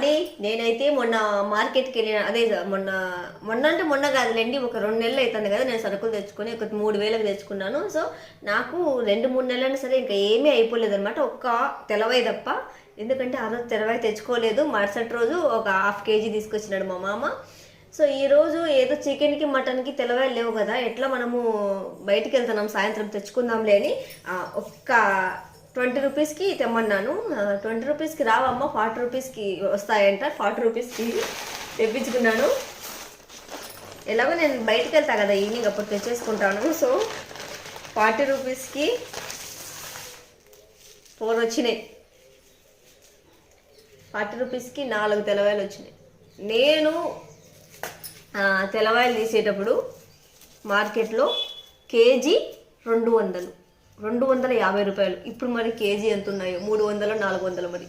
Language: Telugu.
అండి, నేనైతే మొన్న మార్కెట్కి వెళ్ళిన. అదే మొన్న కాదులేండి, ఒక 2 నెలలు అవుతుంది కదా నేను సరుకులు తెచ్చుకొని. ఒక 3,000కి తెచ్చుకున్నాను. సో నాకు 2-3 నెలలైనా సరే ఇంకా ఏమీ అయిపోలేదు అనమాట, ఒక్క తెలవాయి తప్ప. ఎందుకంటే ఆ రోజు తెలవాయి తెచ్చుకోలేదు, మరుసటి రోజు ఒక 1/2 kg తీసుకొచ్చినాడు మా మామ. సో ఈరోజు ఏదో చికెన్కి మటన్కి తెలవాయిలు లేవు కదా, ఎట్లా మనము బయటికి వెళ్తున్నాం సాయంత్రం తెచ్చుకుందాంలే అని ఒక్క 20 రూపీస్కి తెమ్మన్నాను. 20 రూపీస్కి రావమ్మా, 40 రూపీస్కి వస్తాయంట. 40 రూపీస్కి తెప్పించుకున్నాను. ఎలాగో నేను బయటికి వెళ్తా కదా ఈవినింగ్, అప్పుడు తెచ్చేసుకుంటాను. సో 40 రూపీస్కి 4 వచ్చినాయి. 40 రూపీస్కి 4 తెలవాయలు వచ్చినాయి. నేను తెలవాయలు తీసేటప్పుడు మార్కెట్లో కేజీ 250 రూపాయలు. ఇప్పుడు మరి కేజీ ఎంత ఉన్నాయో, 300, 400 మరి.